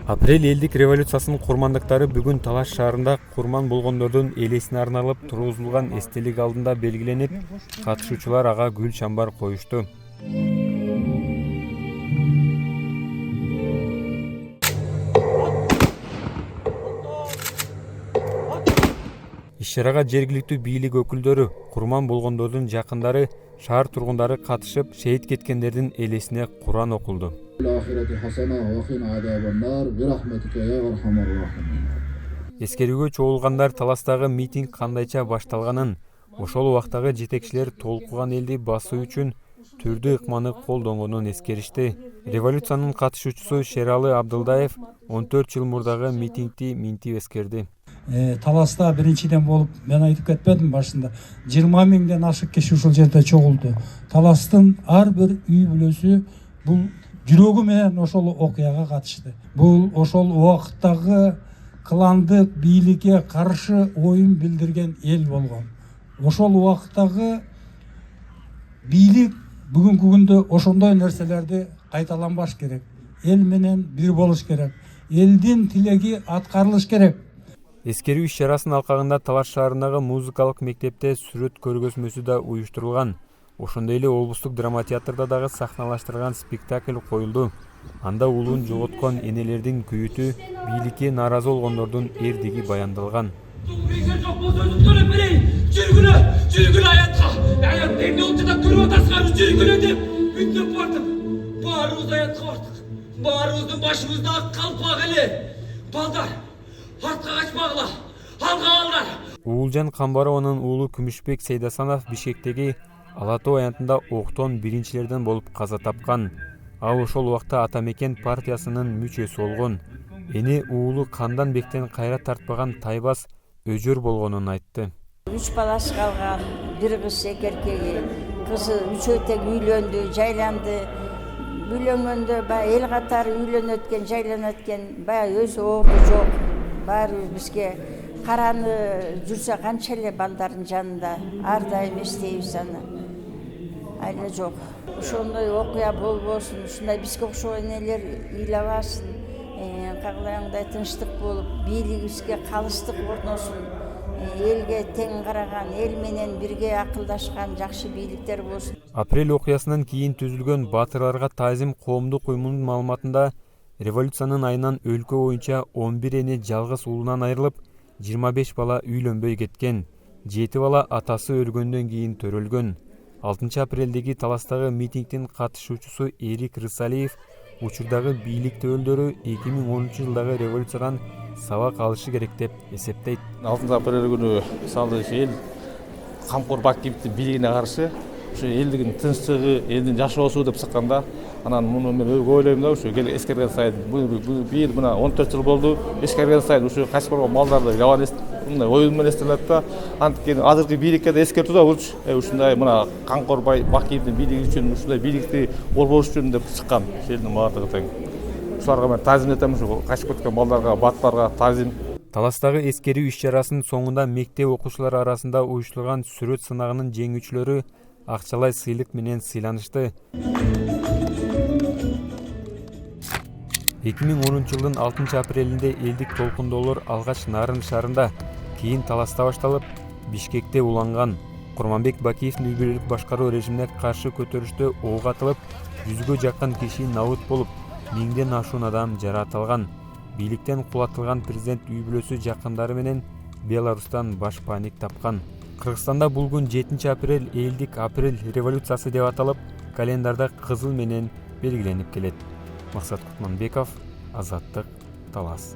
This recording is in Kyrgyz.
Апрель элдик революциясынын курмандыктары бүгүн Талаш шаарында курман болгондордун элесине арналып тургузулган эстелик алдында белгиленип, катышуучулар ага гүл чамбар коюшту. Иш-чарага жергиликтүү бийлик өкүлдөрү, курман болгондордун жакындары, шаар тургундары катышып, шейит кеткендердин элесине Куран окулду. Эскерүүгө чогулгандар Таластагы митинг кандайча башталганын, ошол убактагы жетекчилер толкуган элди басуу үчүн түрдүү ыкманы колдонгонун эскеришти. Революциянын катышуучусу Шералы Абдылдаев 14 жыл мурдагы митингди минтип эскерди. Таласта биринчиден болуп, мен айтып кетпедим башында, 20 миңден ашык киши ушул жерде чогулду. Таластын ар бир үй бүлөсү бул жүрөгү менен ошол окуяга катышты. Бул ошол убакыттагы кландык бийликке каршы оюн билдирген эл болгон. Ошол убакыттагы бийлик бүгүнкү күндө ошондой нерселерди кайталанбаш керек. Эл менен бир болуш керек. Элдин тилеги аткарылыш керек. Эскерүү иш-чарасынын алкагында Талаш шаарындагы музыкалык мектепте сүрөт көргөзмөсү да уюштурулган. Ошондой эле облустук драма театрда дагы сахналаштырылган спектакль коюлду. Анда улуун жоготкон энелердин күйүтү, бийликке нааразы болгондордун эрдиги баяндалган. Жүргүлө аятка. Аят эмне болуп жатат? Көрүп атасыңарбы? Жүргүлө деп үндөп бардым. Баарыбыз аятка бардык. Баарыбыздын башыбызда калпак эле. Балдар, артка качпагыла. Алга балдар. Уулжан Камбарованын уулу Күмүшбек Сейдасанов Бишкектеги Ала Тоо аянтында октон биринчилерден болуп каза тапкан. Ал ошол убакта Ата Мекен партиясынын мүчөсү болгон. Эни уулу Кандан Бектен кайра тартпаган тайбас өжөр болгонун айтты. 3 баласы калган, бир кыз экеркеги, кызы үчөө тең үйлөндү, жайланды. Үйлөнгөндө баягы эл катары үйлөнөт экен, жайланат экен, баягы өзү оору жок. Баары бизге караны жүрсө канча эле балдардын жанында ар дайым эстейбиз аны. Айла жок. Ошондой окуя болбосун, ушундай бизге окшогон энелер ыйлабасын, кагылаңдай тынчтык болуп, бийлигибизге калыстык орносун. Элге тең караган, эл менен бирге акылдашкан жакшы бийликтер болсун. Апрель окуясынан кийин түзүлгөн Батырларга таазим коомдук уюмунун маалыматында революциянын айынан өлкө боюнча 11 эне жалгыз уулунан айрылып, 25 бала үйлөнбөй кеткен. 7 бала атасы өлгөндөн кийин төрөлгөн. 6 апрелдеги Таластагы митингдин катышуучусу Эрик Рысалиев учурдагы бийлик төөлдөрү 2010 жылдагы революциядан сабак алышы керек деп эсептейт. 6 апрель күнү мисалы эл Камкор Бакиевдин бийлигине каршы ушу элдин тынчтыгы, элдин жашоосу деп чыкканда, анан муну мен ойлойм да, ушу эскерген сайын бир мына 14 жыл болду, эскерген сайын ушу качып барган малдарды жаман мындай оюн менен эстелет да. Анткени азыркы бийликке да эскертүү да болчу. Ушундай мына Камкор Бакиевдин бийлиги үчүн ушундай бийликти болбош үчүн деп чыккан элдин баардыгы тең. Ушуларга мен таазим этем, ушу качып кеткен балдарга, баттарга таазим. Таластагы эскерүү иш-чарасынын соңунда мектеп окуучулары арасында уюштурулган сүрөт сынагынын жеңүүчүлөрү акчалай сыйлык менен сыйланышты. 2010 жылдын 6 апрелинде элдик толкундоолор алгач Нарын шаарында, кийин Таласта башталып, Бишкекте уланган. Курманбек Бакиевдин үй бүлөлүк башкаруу режимине каршы көтөрүштө ок атылып, 100гө жакын киши набыт болуп, 1000ден ашуун адам жаратылган. Бийликтен кулатылган президент үй бүлөсү жакындары менен Беларустан баш паник тапкан. Кыргызстанда бул күн 7 апрель элдик апрель революциясы деп аталып, календарда кызыл менен белгиленип келет. Максат Кутманбеков, Азаттык, Талас.